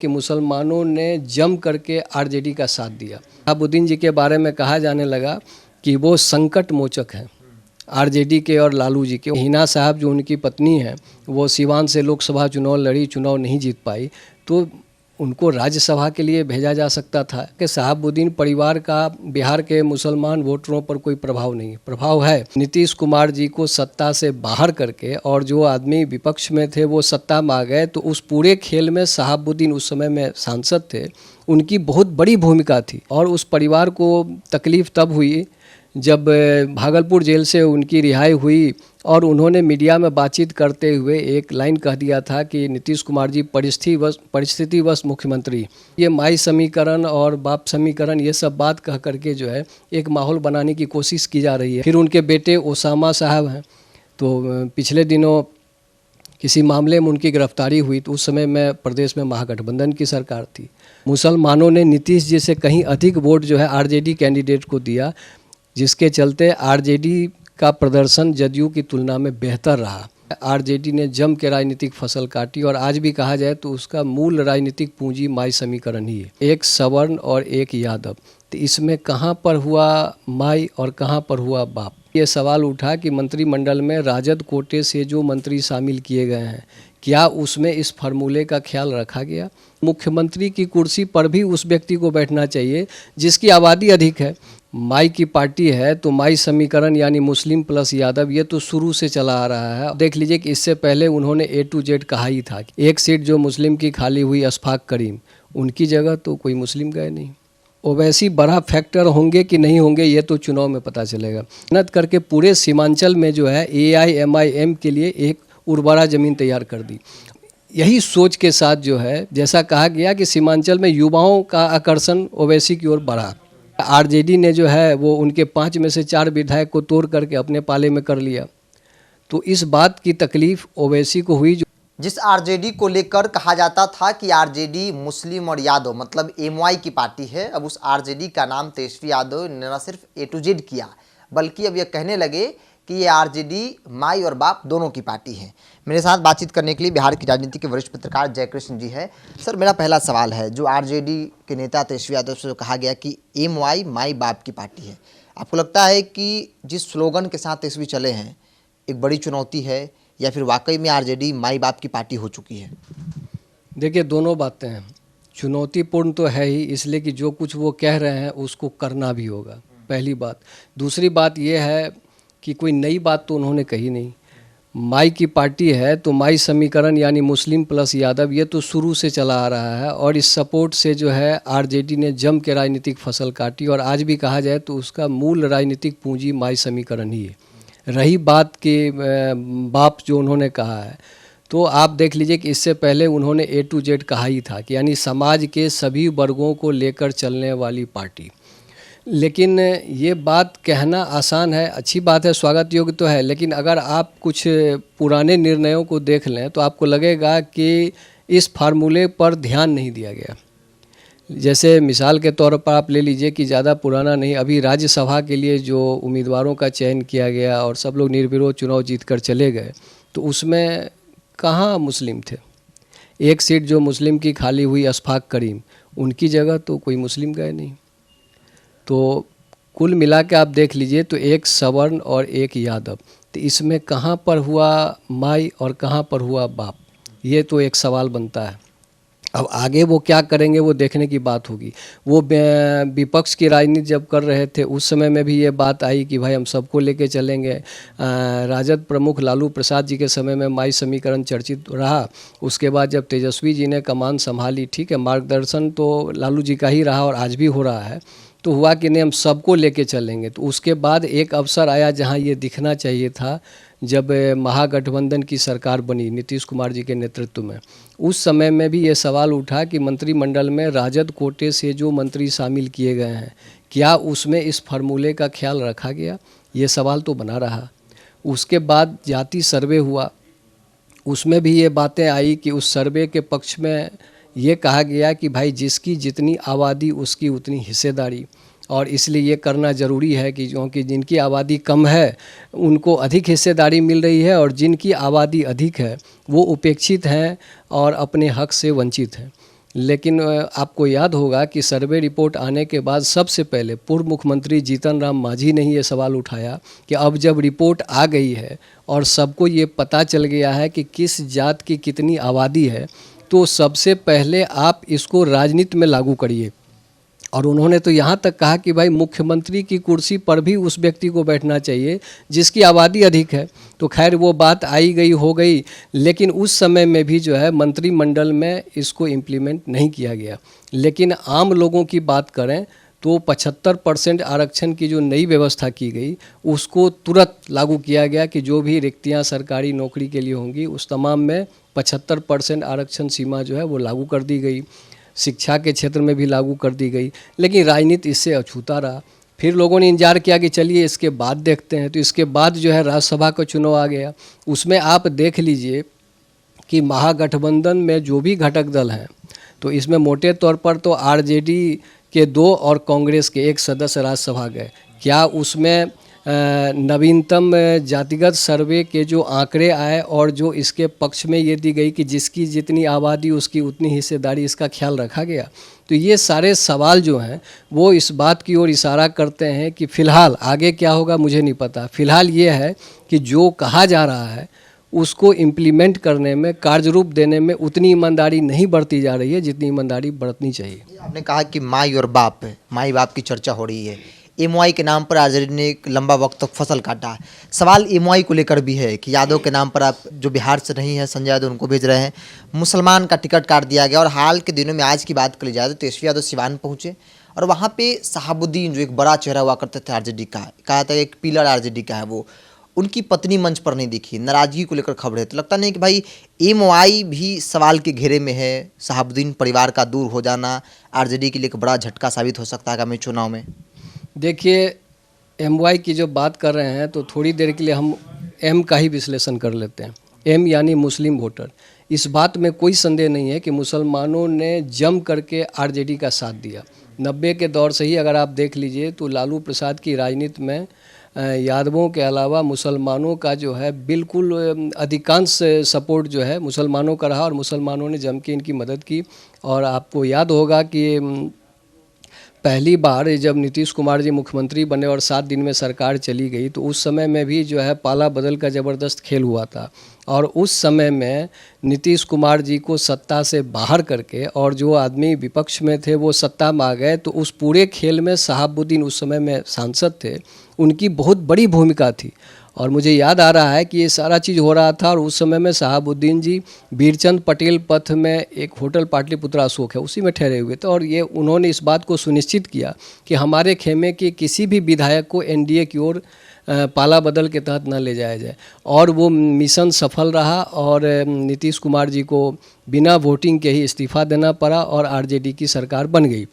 कि मुसलमानों ने जम करके आरजेडी का साथ दिया। शहाबुद्दीन जी के बारे में कहा जाने लगा कि वो संकट मोचक हैं आरजेडी के और लालू जी के। हिना साहब जो उनकी पत्नी हैं वो सिवान से लोकसभा चुनाव लड़ी, चुनाव नहीं जीत पाई, तो उनको राज्यसभा के लिए भेजा जा सकता था कि शहाबुद्दीन परिवार का बिहार के मुसलमान वोटरों पर कोई प्रभाव नहीं। प्रभाव है नीतीश कुमार जी को सत्ता से बाहर करके, और जो आदमी विपक्ष में थे वो सत्ता में आ गए, तो उस पूरे खेल में शहाबुद्दीन उस समय में सांसद थे, उनकी बहुत बड़ी भूमिका थी। और उस परिवार को तकलीफ़ तब हुई जब भागलपुर जेल से उनकी रिहाई हुई और उन्होंने मीडिया में बातचीत करते हुए एक लाइन कह दिया था कि नीतीश कुमार जी परिस्थितिवश मुख्यमंत्री, ये माई समीकरण और बाप समीकरण ये सब बात कह करके जो है एक माहौल बनाने की कोशिश की जा रही है। फिर उनके बेटे ओसामा साहब हैं, तो पिछले दिनों किसी मामले में उनकी गिरफ्तारी हुई, तो उस समय में प्रदेश में महागठबंधन की सरकार थी। मुसलमानों ने नीतीश जी से कहीं अधिक वोट जो है आरजेडी कैंडिडेट को दिया, जिसके चलते आरजेडी का प्रदर्शन जदयू की तुलना में बेहतर रहा। आरजेडी ने जम के राजनीतिक फसल काटी, और आज भी कहा जाए तो उसका मूल राजनीतिक पूंजी माई समीकरण ही है, एक सवर्ण और एक यादव। तो इसमें कहाँ पर हुआ माई और कहाँ पर हुआ बाप? ये सवाल उठा कि मंत्रिमंडल में राजद कोटे से जो मंत्री शामिल किए गए हैं, क्या उसमें इस फार्मूले का ख्याल रखा गया? मुख्यमंत्री की कुर्सी पर भी उस व्यक्ति को बैठना चाहिए जिसकी आबादी अधिक है। माई की पार्टी है तो माई समीकरण यानी मुस्लिम प्लस यादव, ये तो शुरू से चला आ रहा है। देख लीजिए कि इससे पहले उन्होंने A to Z कहा ही था। एक सीट जो मुस्लिम की खाली हुई अशफाक करीम, उनकी जगह तो कोई मुस्लिम गए नहीं। ओवैसी बड़ा फैक्टर होंगे कि नहीं होंगे ये तो चुनाव में पता चलेगा। मेहनत करके पूरे सीमांचल में जो है AIMIM के लिए एक उर्वरा ज़मीन तैयार कर दी। यही सोच के साथ जो है, जैसा कहा गया कि सीमांचल में युवाओं का आकर्षण ओवैसी की ओर बढ़ा। आरजेडी ने जो है वो उनके 5 में से 4 विधायक को तोड़ करके अपने पाले में कर लिया। तो इस बात की तकलीफ ओवैसी को हुई। जिस आरजेडी को लेकर कहा जाता था कि आरजेडी मुस्लिम और यादव मतलब MY की पार्टी है, अब उस आरजेडी का नाम तेजस्वी यादव ने न सिर्फ A to Z किया, बल्कि अब यह कहने लगे कि ये आरजेडी माई और बाप दोनों की पार्टी है। मेरे साथ बातचीत करने के लिए बिहार की राजनीति के वरिष्ठ पत्रकार जयकृष्ण जी है। सर, मेरा पहला सवाल है, जो आरजेडी के नेता तेजस्वी यादव से कहा गया कि MY माई बाप की पार्टी है, आपको लगता है कि जिस स्लोगन के साथ तेजस्वी चले हैं एक बड़ी चुनौती है, या फिर वाकई में आरजेडी माई बाप की पार्टी हो चुकी है? देखिए, दोनों बातें हैं। चुनौतीपूर्ण तो है ही, इसलिए कि जो कुछ वो कह रहे हैं उसको करना भी होगा, पहली बात। दूसरी बात ये है कि कोई नई बात तो उन्होंने कही नहीं। माई की पार्टी है तो माई समीकरण यानी मुस्लिम प्लस यादव, ये तो शुरू से चला आ रहा है, और इस सपोर्ट से जो है आरजेडी ने जम के राजनीतिक फसल काटी, और आज भी कहा जाए तो उसका मूल राजनीतिक पूंजी माई समीकरण ही है। रही बात के बाप जो उन्होंने कहा है, तो आप देख लीजिए कि इससे पहले उन्होंने A to Z कहा ही था कि यानी समाज के सभी वर्गों को लेकर चलने वाली पार्टी। लेकिन ये बात कहना आसान है, अच्छी बात है, स्वागत योग्य तो है, लेकिन अगर आप कुछ पुराने निर्णयों को देख लें तो आपको लगेगा कि इस फार्मूले पर ध्यान नहीं दिया गया। जैसे मिसाल के तौर पर आप ले लीजिए कि ज़्यादा पुराना नहीं, अभी राज्यसभा के लिए जो उम्मीदवारों का चयन किया गया और सब लोग निर्विरोध चुनाव जीतकर चले गए, तो उसमें कहाँ मुस्लिम थे? एक सीट जो मुस्लिम की खाली हुई अशफाक करीम, उनकी जगह तो कोई मुस्लिम गए नहीं। तो कुल मिला के आप देख लीजिए तो एक सवर्ण और एक यादव, तो इसमें कहाँ पर हुआ माई और कहाँ पर हुआ बाप, ये तो एक सवाल बनता है। अब आगे वो क्या करेंगे वो देखने की बात होगी। वो विपक्ष की राजनीति जब कर रहे थे उस समय में भी ये बात आई कि भाई हम सबको लेके चलेंगे। राजद प्रमुख लालू प्रसाद जी के समय में माई समीकरण चर्चित रहा। उसके बाद जब तेजस्वी जी ने कमान संभाली, ठीक है, मार्गदर्शन तो लालू जी का ही रहा और आज भी हो रहा है, तो हुआ कि नहीं हम सबको लेके चलेंगे। तो उसके बाद एक अवसर आया जहां ये दिखना चाहिए था, जब महागठबंधन की सरकार बनी नीतीश कुमार जी के नेतृत्व में। उस समय में भी ये सवाल उठा कि मंत्रिमंडल में राजद कोटे से जो मंत्री शामिल किए गए हैं, क्या उसमें इस फार्मूले का ख्याल रखा गया? ये सवाल तो बना रहा। उसके बाद जाति सर्वे हुआ, उसमें भी ये बातें आई कि उस सर्वे के पक्ष में ये कहा गया कि भाई जिसकी जितनी आबादी उसकी उतनी हिस्सेदारी, और इसलिए ये करना ज़रूरी है कि क्योंकि जिनकी आबादी कम है उनको अधिक हिस्सेदारी मिल रही है, और जिनकी आबादी अधिक है वो उपेक्षित हैं और अपने हक से वंचित हैं। लेकिन आपको याद होगा कि सर्वे रिपोर्ट आने के बाद सबसे पहले पूर्व मुख्यमंत्री जीतन राम मांझी ने ही ये सवाल उठाया कि अब जब रिपोर्ट आ गई है और सबको ये पता चल गया है कि किस जात की कितनी आबादी है, तो सबसे पहले आप इसको राजनीति में लागू करिए। और उन्होंने तो यहाँ तक कहा कि भाई मुख्यमंत्री की कुर्सी पर भी उस व्यक्ति को बैठना चाहिए जिसकी आबादी अधिक है। तो खैर वो बात आई गई हो गई, लेकिन उस समय में भी जो है मंत्रिमंडल में इसको इम्प्लीमेंट नहीं किया गया। लेकिन आम लोगों की बात करें तो 75% आरक्षण की जो नई व्यवस्था की गई उसको तुरंत लागू किया गया कि जो भी रिक्तियाँ सरकारी नौकरी के लिए होंगी उस तमाम में 75% आरक्षण सीमा जो है वो लागू कर दी गई। शिक्षा के क्षेत्र में भी लागू कर दी गई, लेकिन राजनीति इससे अछूता रहा। फिर लोगों ने इंतजार किया कि चलिए इसके बाद देखते हैं। तो इसके बाद जो है राज्यसभा का चुनाव आ गया। उसमें आप देख लीजिए कि महागठबंधन में जो भी घटक दल हैं, तो इसमें मोटे तौर पर तो आरजेडी के 2 और कांग्रेस के 1 सदस्य राज्यसभा गए। क्या उसमें नवीनतम जातिगत सर्वे के जो आंकड़े आए और जो इसके पक्ष में ये दी गई कि जिसकी जितनी आबादी उसकी उतनी हिस्सेदारी, इसका ख्याल रखा गया? तो ये सारे सवाल जो हैं वो इस बात की ओर इशारा करते हैं कि फ़िलहाल आगे क्या होगा मुझे नहीं पता। फ़िलहाल ये है कि जो कहा जा रहा है उसको इम्प्लीमेंट करने में, कार्यरूप देने में उतनी ईमानदारी नहीं बरती जा रही है जितनी ईमानदारी बरतनी चाहिए। आपने कहा कि माई और बाप, माई बाप की चर्चा हो रही है। एमओआई के नाम पर आरजेडी ने एक लंबा वक्त तक फसल काटा है। सवाल एमओआई को लेकर भी है कि यादव के नाम पर आप जो बिहार से नहीं है संजय यादव उनको भेज रहे हैं, मुसलमान का टिकट काट दिया गया। और हाल के दिनों में आज की बात कर ली जाए तो तेजस्वी यादव सिवान पहुंचे और वहाँ पे शहाबुद्दीन जो एक बड़ा चेहरा हुआ करते थे आरजेडी का, कहा था एक पिलर आरजेडी का है, वो उनकी पत्नी मंच पर नहीं दिखी। नाराजगी को लेकर खबरें, तो लगता नहीं कि भाई एमओआई भी सवाल के घेरे में है? शहाबुद्दीन परिवार का दूर हो जाना आरजेडी के लिए एक बड़ा झटका साबित हो सकता है आगामी चुनाव में। देखिए, एमवाई की जो बात कर रहे हैं तो थोड़ी देर के लिए हम एम का ही विश्लेषण कर लेते हैं। एम यानी मुस्लिम वोटर। इस बात में कोई संदेह नहीं है कि मुसलमानों ने जम करके आरजेडी का साथ दिया। 90 के दौर से ही अगर आप देख लीजिए तो लालू प्रसाद की राजनीति में यादवों के अलावा मुसलमानों का जो है बिल्कुल अधिकांश सपोर्ट जो है मुसलमानों का रहा और मुसलमानों ने जम के इनकी मदद की। और आपको याद होगा कि पहली बार जब नीतीश कुमार जी मुख्यमंत्री बने और 7 दिन में सरकार चली गई तो उस समय में भी जो है पाला बदल का ज़बरदस्त खेल हुआ था। और उस समय में नीतीश कुमार जी को सत्ता से बाहर करके और जो आदमी विपक्ष में थे वो सत्ता में आ गए। तो उस पूरे खेल में शहाबुद्दीन उस समय में सांसद थे, उनकी बहुत बड़ी भूमिका थी। और मुझे याद आ रहा है कि ये सारा चीज़ हो रहा था और उस समय में शहाबुद्दीन जी बीरचंद पटेल पथ में एक होटल पाटलिपुत्रा अशोक है उसी में ठहरे हुए थे। और ये उन्होंने इस बात को सुनिश्चित किया कि हमारे खेमे के किसी भी विधायक को एनडीए की ओर पाला बदल के तहत न ले जाया जाए। और वो मिशन सफल रहा और नीतीश कुमार जी को बिना वोटिंग के ही इस्तीफा देना पड़ा और आरजेडी की सरकार बन गई।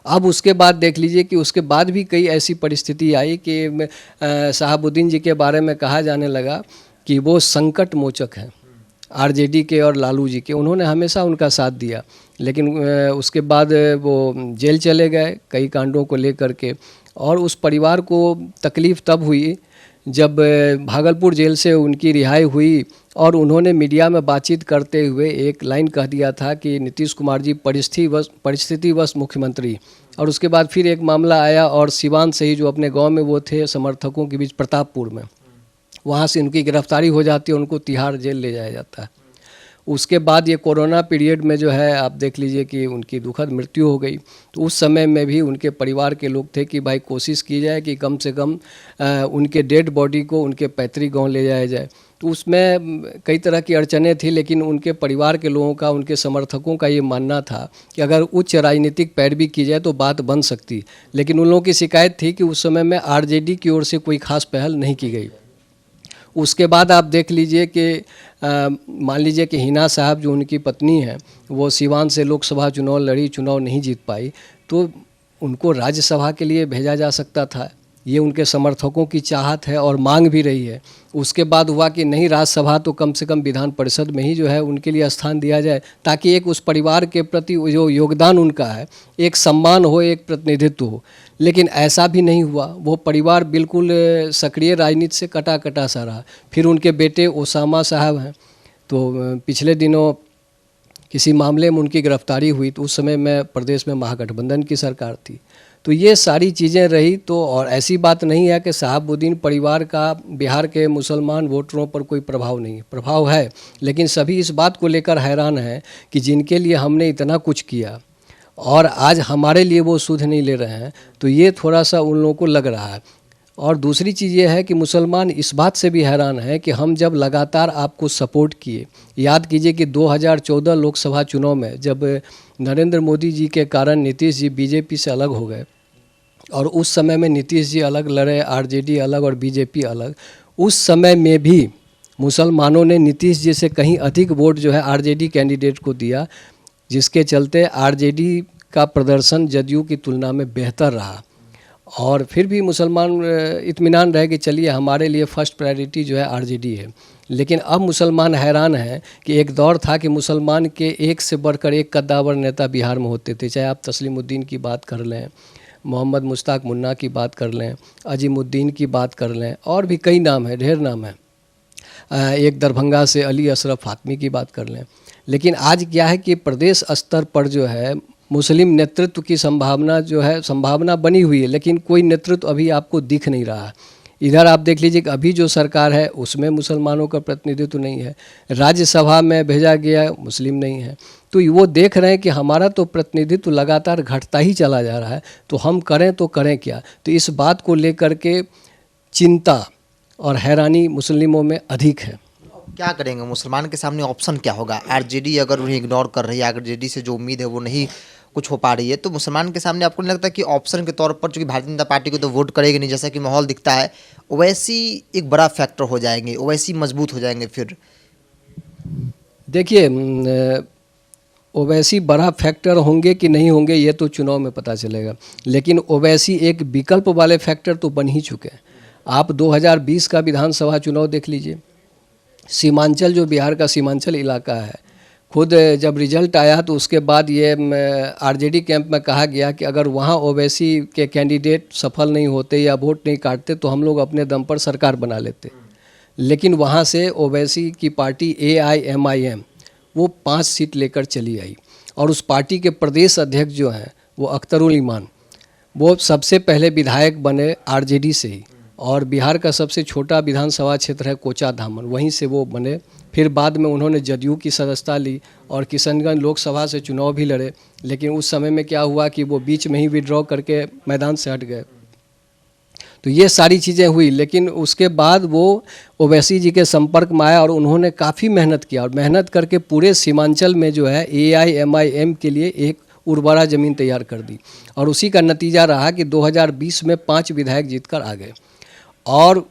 अब उसके बाद देख लीजिए कि उसके बाद भी कई ऐसी परिस्थिति आई कि शहाबुद्दीन जी के बारे में कहा जाने लगा कि वो संकट मोचक हैं आरजेडी के और लालू जी के। उन्होंने हमेशा उनका साथ दिया, लेकिन उसके बाद वो जेल चले गए कई कांडों को लेकर के। और उस परिवार को तकलीफ़ तब हुई जब भागलपुर जेल से उनकी रिहाई हुई और उन्होंने मीडिया में बातचीत करते हुए एक लाइन कह दिया था कि नीतीश कुमार जी परिस्थितिवश मुख्यमंत्री। और उसके बाद फिर एक मामला आया और सिवान से ही जो अपने गांव में वो थे समर्थकों के बीच प्रतापपुर में, वहाँ से उनकी गिरफ्तारी हो जाती है, उनको तिहाड़ जेल ले जाया जाता है। उसके बाद ये कोरोना पीरियड में जो है आप देख लीजिए कि उनकी दुखद मृत्यु हो गई। तो उस समय में भी उनके परिवार के लोग थे कि भाई कोशिश की जाए कि कम से कम उनके डेड बॉडी को उनके पैतृक गांव ले जाया जाए। तो उसमें कई तरह की अड़चनें थी, लेकिन उनके परिवार के लोगों का, उनके समर्थकों का ये मानना था कि अगर उच्च राजनीतिक पैरवी की जाए तो बात बन सकती। लेकिन उन लोगों की शिकायत थी कि उस समय में आरजेडी की ओर से कोई खास पहल नहीं की गई। उसके बाद आप देख लीजिए कि मान लीजिए कि हिना साहब जो उनकी पत्नी हैं वो सिवान से लोकसभा चुनाव लड़ी, चुनाव नहीं जीत पाई, तो उनको राज्यसभा के लिए भेजा जा सकता था। ये उनके समर्थकों की चाहत है और मांग भी रही है। उसके बाद हुआ कि नहीं, राज्यसभा तो कम से कम विधान परिषद में ही जो है उनके लिए स्थान दिया जाए, ताकि एक उस परिवार के प्रति जो योगदान उनका है एक सम्मान हो, एक प्रतिनिधित्व हो। लेकिन ऐसा भी नहीं हुआ। वो परिवार बिल्कुल सक्रिय राजनीति से कटा कटा सा रहा। फिर उनके बेटे ओसामा साहब हैं, तो पिछले दिनों किसी मामले में उनकी गिरफ्तारी हुई तो उस समय में प्रदेश में महागठबंधन की सरकार थी। तो ये सारी चीज़ें रही। तो और ऐसी बात नहीं है कि शहाबुद्दीन परिवार का बिहार के मुसलमान वोटरों पर कोई प्रभाव नहीं है, प्रभाव है, लेकिन सभी इस बात को लेकर हैरान हैं कि जिनके लिए हमने इतना कुछ किया और आज हमारे लिए वो सुध नहीं ले रहे हैं, तो ये थोड़ा सा उन लोगों को लग रहा है। और दूसरी चीज़ ये है कि मुसलमान इस बात से भी हैरान है कि हम जब लगातार आपको सपोर्ट किए, याद कीजिए कि 2014 लोकसभा चुनाव में जब नरेंद्र मोदी जी के कारण नीतीश जी बीजेपी से अलग हो गए और उस समय में नीतीश जी अलग लड़े, आरजेडी अलग और बीजेपी अलग, उस समय में भी मुसलमानों ने नीतीश जी से कहीं अधिक वोट जो है आरजेडी कैंडिडेट को दिया, जिसके चलते आरजेडी का प्रदर्शन जदयू की तुलना में बेहतर रहा। और फिर भी मुसलमान इत्मीनान रहे कि चलिए हमारे लिए फर्स्ट प्रायोरिटी जो है आरजेडी है। लेकिन अब मुसलमान हैरान हैं कि एक दौर था कि मुसलमान के एक से बढ़कर एक कद्दावर नेता बिहार में होते थे, चाहे आप तस्लीमुद्दीन की बात कर लें, मोहम्मद मुश्ताक मुन्ना की बात कर लें, अजीमुद्दीन की बात कर लें, और भी कई नाम हैं, ढेर नाम हैं, एक दरभंगा से अली अशरफ फातमी की बात कर लें। लेकिन आज क्या है कि प्रदेश स्तर पर जो है मुस्लिम नेतृत्व की संभावना बनी हुई है, लेकिन कोई नेतृत्व अभी आपको दिख नहीं रहा। इधर आप देख लीजिए कि अभी जो सरकार है उसमें मुसलमानों का प्रतिनिधित्व नहीं है, राज्यसभा में भेजा गया मुस्लिम नहीं है। तो वो देख रहे हैं कि हमारा तो प्रतिनिधित्व लगातार घटता ही चला जा रहा है, तो हम करें तो करें क्या। तो इस बात को लेकर के चिंता और हैरानी मुस्लिमों में अधिक है। क्या करेंगे मुसलमान के सामने, ऑप्शन क्या होगा? आरजेडी अगर उन्हें इग्नोर कर रही है, आरजेडी से जो उम्मीद है वो नहीं कुछ हो पा रही है, तो मुसलमान के सामने आपको नहीं लगता कि ऑप्शन के तौर पर, चूंकि भारतीय जनता पार्टी को तो वोट करेगी नहीं जैसा कि माहौल दिखता है, ओवैसी एक बड़ा फैक्टर हो जाएंगे, ओवैसी मजबूत हो जाएंगे? फिर देखिए ओवैसी बड़ा फैक्टर होंगे कि नहीं होंगे ये तो चुनाव में पता चलेगा, लेकिन ओवैसी एक विकल्प वाले फैक्टर तो बन ही चुके हैं। आप 2020 का विधानसभा चुनाव देख लीजिए, सीमांचल जो बिहार का सीमांचल इलाका है, खुद जब रिजल्ट आया तो उसके बाद ये आरजेडी कैंप में कहा गया कि अगर वहाँ ओवैसी के कैंडिडेट सफल नहीं होते या वोट नहीं काटते तो हम लोग अपने दम पर सरकार बना लेते। लेकिन वहाँ से ओवैसी की पार्टी AIMIM वो 5 सीट लेकर चली आई, और उस पार्टी के प्रदेश अध्यक्ष जो हैं वो अख्तरुल ईमान, वो सबसे पहले विधायक बने आरजेडी से ही, और बिहार का सबसे छोटा विधानसभा क्षेत्र है कोचा धामन, वहीं से वो बने। फिर बाद में उन्होंने जदयू की सदस्यता ली और किशनगंज लोकसभा से चुनाव भी लड़े, लेकिन उस समय में क्या हुआ कि वो बीच में ही विड्रॉ करके मैदान से हट गए। तो ये सारी चीज़ें हुई, लेकिन उसके बाद वो ओवैसी जी के संपर्क में आया और उन्होंने काफ़ी मेहनत किया, और मेहनत करके पूरे सीमांचल में जो है AIMIM के लिए एक उर्वरा ज़मीन तैयार कर दी, और उसी का नतीजा रहा कि 2020 में 5 विधायक जीतकर आ गए। और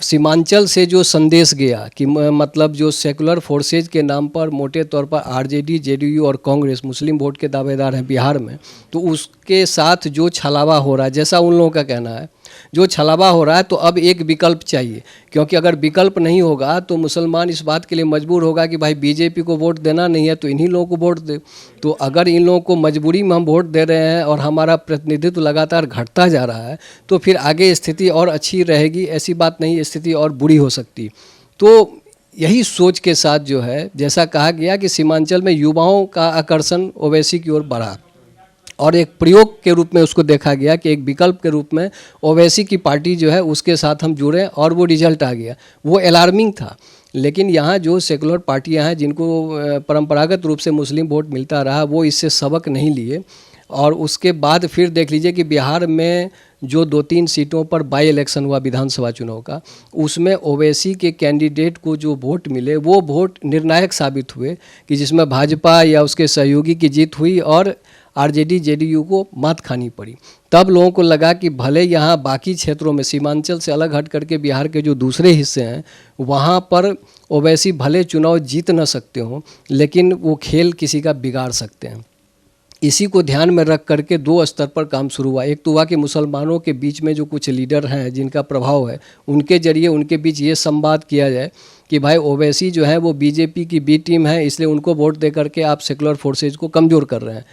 सीमांचल से जो संदेश गया कि मतलब जो सेकुलर फोर्सेज के नाम पर मोटे तौर पर आरजेडी, जेडीयू और कांग्रेस मुस्लिम वोट के दावेदार हैं बिहार में, तो उसके साथ जो छलावा हो रहा है, जैसा उन लोगों का कहना है, जो छलावा हो रहा है, तो अब एक विकल्प चाहिए, क्योंकि अगर विकल्प नहीं होगा तो मुसलमान इस बात के लिए मजबूर होगा कि भाई बीजेपी को वोट देना नहीं है तो इन्हीं लोगों को वोट दे। तो अगर इन लोगों को मजबूरी में हम वोट दे रहे हैं और हमारा प्रतिनिधित्व लगातार घटता जा रहा है, तो फिर आगे स्थिति और अच्छी रहेगी, ऐसी बात नहीं, स्थिति और बुरी हो सकती। तो यही सोच के साथ जो है, जैसा कहा गया कि सीमांचल में युवाओं का आकर्षण ओवैसी की ओर बढ़ा, और एक प्रयोग के रूप में उसको देखा गया कि एक विकल्प के रूप में ओवैसी की पार्टी जो है उसके साथ हम जुड़े, और वो रिजल्ट आ गया। वो अलार्मिंग था, लेकिन यहाँ जो सेकुलर पार्टियाँ हैं जिनको परंपरागत रूप से मुस्लिम वोट मिलता रहा, वो इससे सबक नहीं लिए। और उसके बाद फिर देख लीजिए कि बिहार में जो 2-3 सीटों पर बाई इलेक्शन हुआ विधानसभा चुनाव का, उसमें ओवैसी के कैंडिडेट को जो वोट मिले वो वोट निर्णायक साबित हुए, कि जिसमें भाजपा या उसके सहयोगी की जीत हुई और आरजेडी जेडीयू को मात खानी पड़ी। तब लोगों को लगा कि भले यहाँ बाकी क्षेत्रों में सीमांचल से अलग हट करके बिहार के जो दूसरे हिस्से हैं वहाँ पर ओवैसी भले चुनाव जीत न सकते हों, लेकिन वो खेल किसी का बिगाड़ सकते हैं। इसी को ध्यान में रख करके 2 स्तर पर काम शुरू हुआ। एक तो हुआ कि मुसलमानों के बीच में जो कुछ लीडर हैं जिनका प्रभाव है, उनके जरिए उनके बीच ये संवाद किया जाए कि भाई ओवैसी जो है वो बीजेपी की बी टीम है, इसलिए उनको वोट दे करके आप सेकुलर फोर्सेज को कमज़ोर कर रहे हैं।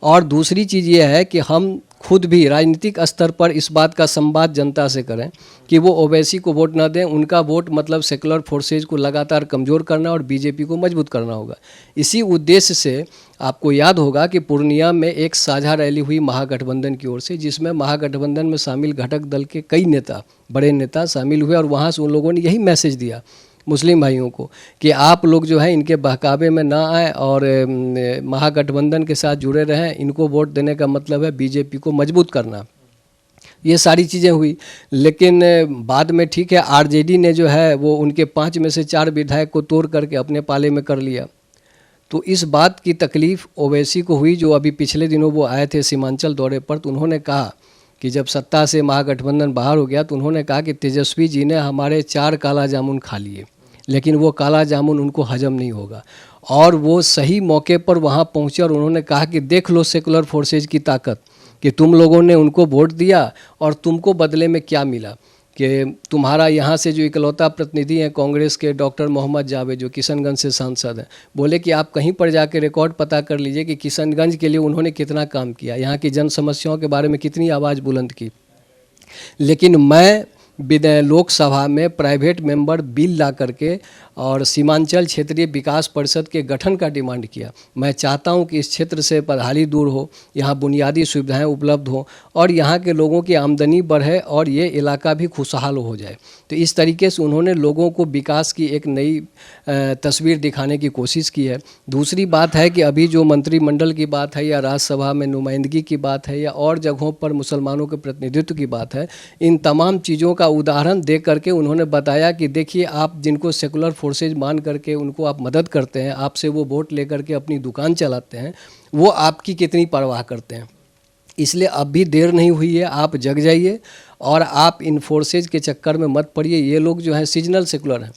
और दूसरी चीज़ ये है कि हम खुद भी राजनीतिक स्तर पर इस बात का संवाद जनता से करें कि वो ओवैसी को वोट ना दें। उनका वोट मतलब सेकुलर फोर्सेज को लगातार कमज़ोर करना और बीजेपी को मजबूत करना होगा। इसी उद्देश्य से आपको याद होगा कि पूर्णिया में एक साझा रैली हुई महागठबंधन की ओर से, जिसमें महागठबंधन में शामिल घटक दल के कई नेता, बड़े नेता शामिल हुए और वहाँ से उन लोगों ने यही मैसेज दिया मुस्लिम भाइयों को कि आप लोग जो है इनके बहकावे में ना आए और महागठबंधन के साथ जुड़े रहें। इनको वोट देने का मतलब है बीजेपी को मजबूत करना। ये सारी चीज़ें हुई, लेकिन बाद में ठीक है आरजेडी ने जो है वो उनके 5 में से 4 विधायक को तोड़ करके अपने पाले में कर लिया। तो इस बात की तकलीफ़ ओवैसी को हुई, जो अभी पिछले दिनों वो आए थे सीमांचल दौरे पर। तो उन्होंने कहा कि जब सत्ता से महागठबंधन बाहर हो गया तो उन्होंने कहा कि तेजस्वी जी ने हमारे 4 काला जामुन खा लिए, लेकिन वो काला जामुन उनको हजम नहीं होगा। और वो सही मौके पर वहाँ पहुँचे और उन्होंने कहा कि देख लो सेकुलर फोर्सेज की ताकत, कि तुम लोगों ने उनको वोट दिया और तुमको बदले में क्या मिला, कि तुम्हारा यहाँ से जो इकलौता प्रतिनिधि हैं कांग्रेस के डॉक्टर मोहम्मद जावेद, जो किशनगंज से सांसद हैं, बोले कि आप कहीं पर जाके रिकॉर्ड पता कर लीजिए कि किशनगंज के लिए उन्होंने कितना काम किया, यहाँ की जन समस्याओं के बारे में कितनी आवाज़ बुलंद की। लेकिन मैं लोकसभा में प्राइवेट मेंबर बिल ला करके और सीमांचल क्षेत्रीय विकास परिषद के गठन का डिमांड किया। मैं चाहता हूं कि इस क्षेत्र से बदहाली दूर हो, यहाँ बुनियादी सुविधाएं उपलब्ध हो और यहाँ के लोगों की आमदनी बढ़े और ये इलाका भी खुशहाल हो जाए। तो इस तरीके से उन्होंने लोगों को विकास की एक नई तस्वीर दिखाने की कोशिश की है। दूसरी बात है कि अभी जो मंत्रिमंडल की बात है या राज्यसभा में नुमाइंदगी की बात है या और जगहों पर मुसलमानों के प्रतिनिधित्व की बात है, इन तमाम चीज़ों का उदाहरण दे करके उन्होंने बताया कि देखिए आप जिनको सेकुलर फोर्सेज मान करके उनको आप मदद करते हैं, आपसे वो वोट लेकर के अपनी दुकान चलाते हैं, वो आपकी कितनी परवाह करते हैं। इसलिए अब भी देर नहीं हुई है, आप जग जाइए और आप इन फोर्सेज के चक्कर में मत पड़िए। ये लोग जो हैं सीजनल सेकुलर हैं,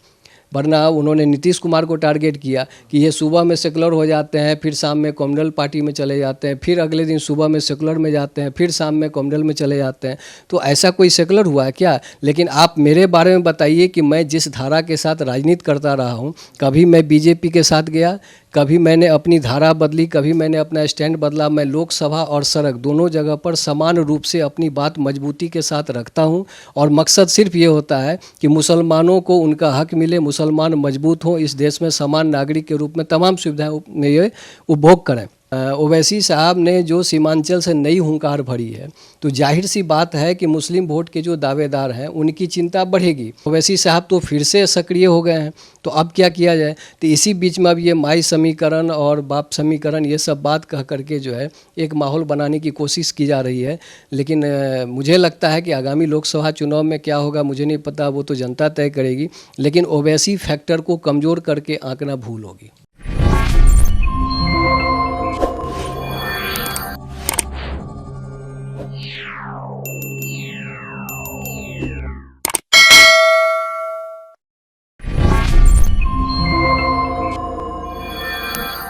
वरना उन्होंने नीतीश कुमार को टारगेट किया कि ये सुबह में सेकुलर हो जाते हैं, फिर शाम में कम्युनल पार्टी में चले जाते हैं, फिर अगले दिन सुबह में सेकुलर में जाते हैं, फिर शाम में कम्युनल में चले जाते हैं। तो ऐसा कोई सेकुलर हुआ है क्या? लेकिन आप मेरे बारे में बताइए कि मैं जिस धारा के साथ राजनीति करता रहा हूँ, कभी मैं बीजेपी के साथ गया, कभी मैंने अपनी धारा बदली, कभी मैंने अपना स्टैंड बदला। मैं लोकसभा और सड़क दोनों जगह पर समान रूप से अपनी बात मजबूती के साथ रखता हूं और मकसद सिर्फ ये होता है कि मुसलमानों को उनका हक मिले, मुसलमान मजबूत हों, इस देश में समान नागरिक के रूप में तमाम सुविधाएं ये उपभोग करें। ओवैसी साहब ने जो सीमांचल से नई हुंकार भरी है, तो जाहिर सी बात है कि मुस्लिम वोट के जो दावेदार हैं उनकी चिंता बढ़ेगी। ओवैसी साहब तो फिर से सक्रिय हो गए हैं, तो अब क्या किया जाए? तो इसी बीच में अब ये माई समीकरण और बाप समीकरण ये सब बात कह करके जो है एक माहौल बनाने की कोशिश की जा रही है। लेकिन मुझे लगता है कि आगामी लोकसभा चुनाव में क्या होगा मुझे नहीं पता, वो तो जनता तय करेगी। लेकिन ओवैसी फैक्टर को कमज़ोर करके आंकना भूल होगी। Yeah.